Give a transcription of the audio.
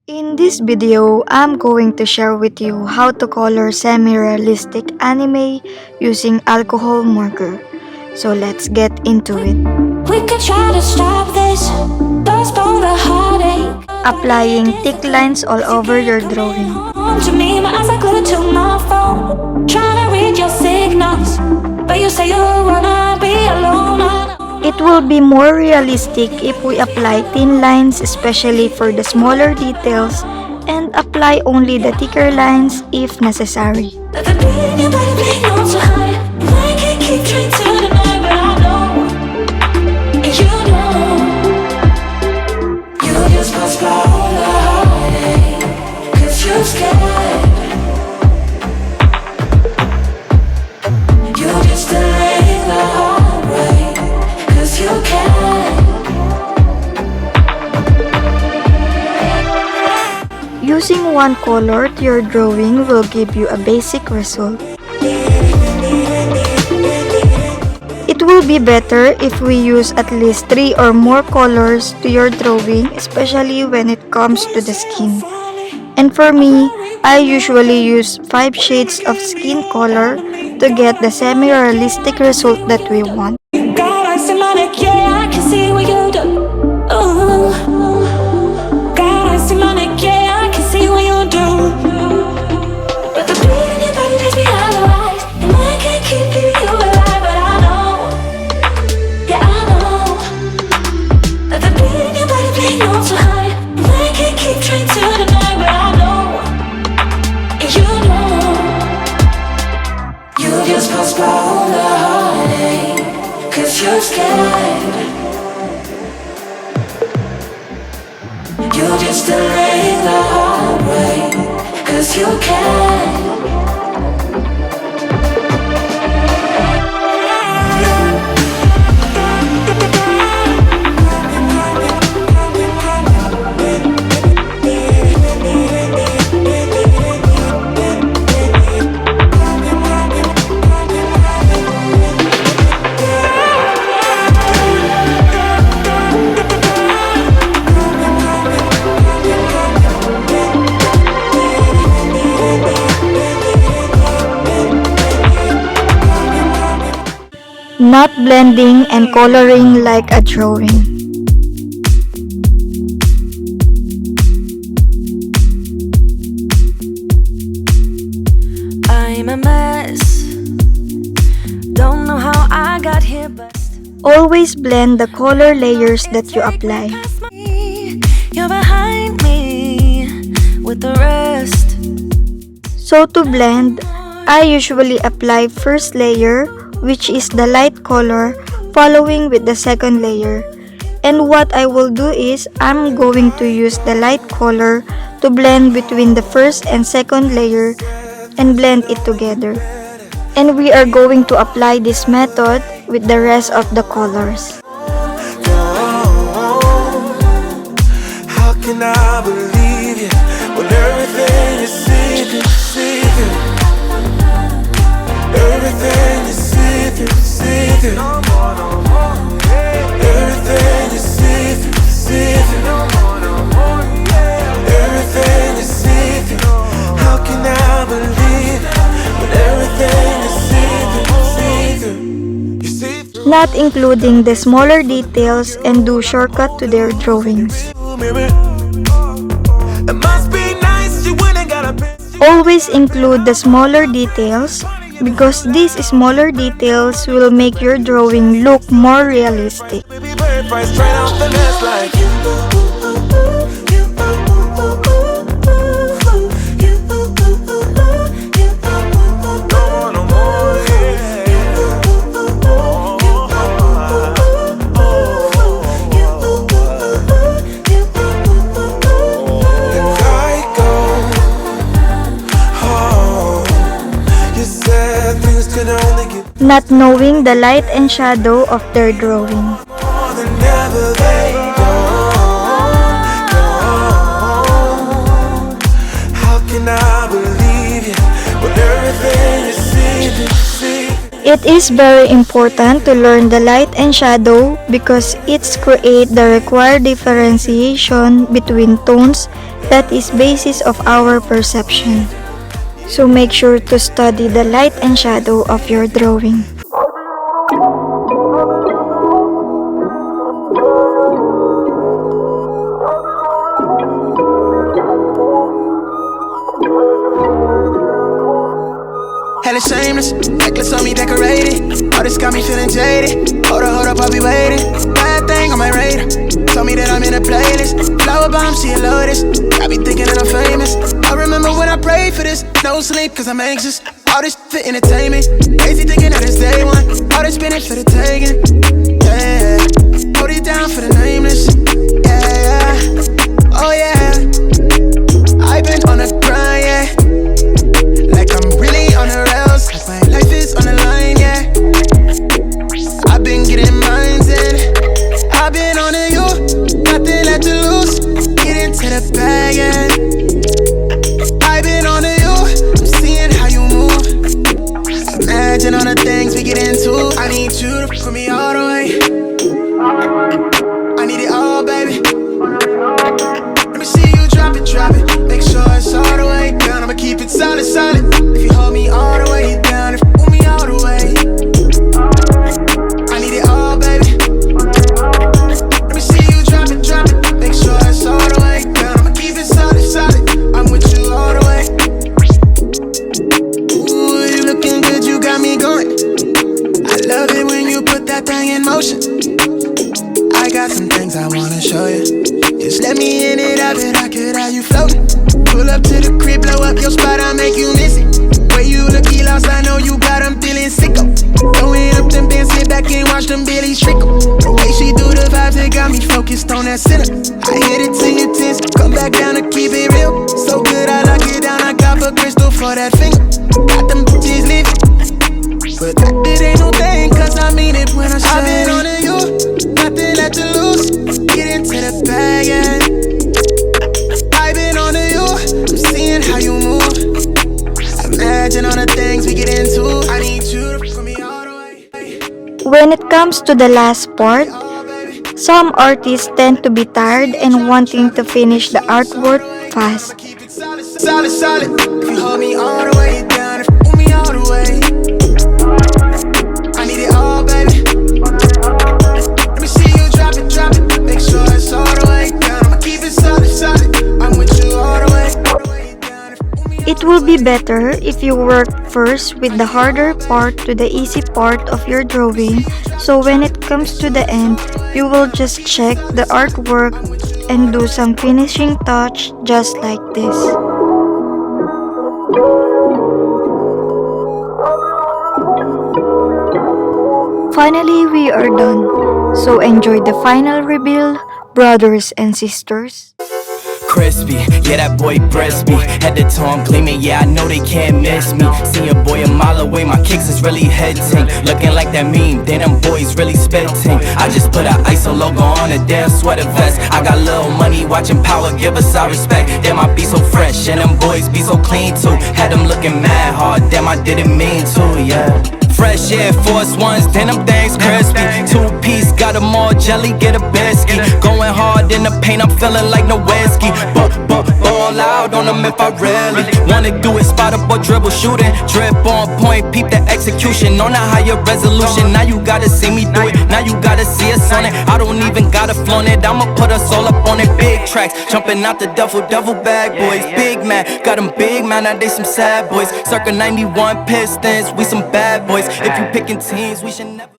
In this video, I'm going to share with you how to color semi-realistic anime using alcohol marker. So let's get into it. We could try to stop this, postpone the heartache. Applying thick lines all over your drawing. To me, my eyes are glued to my phone, trying to read your signals, but you say you wanna be alone. It will be more realistic if we apply thin lines, especially for the smaller details, and apply only the thicker lines if necessary. Let the beat in your body be known to hide. I can't keep trying to deny, but I know, and you know, you just postpone the heartache, 'cause you're scared. You just delay the heartbreak, 'cause you can. Using one color to your drawing will give you a basic result. It will be better if we use at least 3 or more colors to your drawing, especially when it comes to the skin. And for me, I usually use 5 shades of skin color to get the semi-realistic result that we want. God, I see my neck, yeah, I can see what you do. Ooh. God, I see my neck, yeah, I can see what you do. But the beat in your body makes me otherwise, and I can't keep leaving you alive, but I know, yeah, I know, that the beat in your body ain't known to hide. And I can't keep trying to deny, but I know, and you know, you just postpone the heartache, 'cause you're scared. You just delay the heartbreak, 'cause you can. Not blending and coloring like a drawing. I'm a mess. Don't know how I got here, but Always blend the color layers that you apply. you're behind me with the rest. So to blend, I usually apply first layer, which is the light color, following with the second layer. And what I will do is, I'm going to use the light color to blend between the first and second layer and blend it together. And we are going to apply this method with the rest of the colors. How can I believe you when everything is secret, secret? Everything is secret, secret. Everything is secret, secret. Everything is secret. How can I believe when everything is secret, secret? You see through Not including the smaller details and do shortcut to their drawings. mirror. It must be nice you wouldn't gotta be. Always include the smaller details because these smaller details will make your drawing look more realistic. Baby bird fly straight off the nest like you. No more, The kite goes home. You said things could only get Not knowing the light and shadow of their drawing. more than ever they go. How can I believe you when everything is secret, secret? It is very important to learn the light and shadow because it's create the required differentiation between tones That is basis of our perception. So make sure to study the light and shadow of your drawing. Hella shameless, necklace on me decorated. All this got me feeling jaded. Hold up, I'll be waiting. Bad thing on my radar. Told me that I'm in a playlist. Flower bomb, she a lotus. I be thinking that I'm famous. I remember when I prayed for this. No sleep, cause I'm anxious. All this for entertainment. Crazy thinking that it's day one. All this spinach for the taking. Yeah, hold it down for the nameless. Yeah, oh yeah. I've been on a grind, yeah. Like I'm really on the rails, like my life is on the line, yeah. I've been getting mines in, I've been on the you, nothing left to lose. Get into the bag, yeah. I've been on the you, I'm seeing how you move. Imagine all the things we get into. I need you to put me all the way. I need it all, baby. Let me see you drop it, drop it. Make sure it's all the way down. I'ma keep it solid, solid. If you hold me all the way down, if you pull me all the way, I need it all, baby. Let me see you drop it, drop it. Make sure it's all the way down. I'ma keep it solid, solid. I'm with you all the way. Ooh, you looking good, you got me going. I love it when you put that thing in motion. I got some things I wanna show you. Just let me in it, I bet I could have you floating. Pull up to the crib, blow up your spot, I'll make you miss it. Way you looky lost, I know you got them feeling sicko. Throwing up them bands, sit back and watch them Billies trickle. The way she do the vibes, it got me focused on that center. I hit it to your tits, come back down to keep it real. So good, I lock it down, I got a crystal for that finger. Got them bitches leaving, but that it ain't no thing, cause I mean it when I say I've been on to you, nothing left to lose. Get into the bag, yeah. I've been on to you, I'm seeing how you move. Imagine all the things we get into. I need you to put me all the way. When it comes to the last part, some artists tend to be tired and wanting to finish the artwork fast. Keep it solid, solid, solid. If you hold me all the way down, if you pull me all the way, I need it all, baby. Let me see you drop it, drop it. Make sure it's all the way down. I'ma keep it solid, solid. I'm with you all the way. It will be better if you work first with the harder part to the easy part of your drawing, so when it comes to the end, you will just check the artwork and do some finishing touch just like this. Finally, we are done. So enjoy the final reveal, brothers and sisters. Crispy, yeah, that boy breast me. Head to toe, I'm gleaming, yeah, I know they can't miss me. See your boy a mile away, my kicks is really hitting. Looking like that meme, then them boys really spitting. I just put a ISO logo on a damn sweater vest. I got little money, watching power, give us our respect. Damn, I be so fresh, and them boys be so clean too. Had them looking mad hard, damn, I didn't mean to, yeah. Fresh Air Force Ones, then them things crispy. 2-piece, got them all jelly, get a biscuit. Going hard in the paint, I'm feeling like no whiskey. Ball out on them if I really wanna do it. Spot up or dribble, shooting. Drip on point, peep the execution. On a higher resolution, now you gotta see me do it. Now you gotta see us on it. I don't even gotta flaunt it, I'ma put us all up on it. Big tracks, jumping out the duffel bag boys. Big man, got them big man, now they some sad boys. Circa 91 Pistons, we some bad boys. If you picking teams, we should never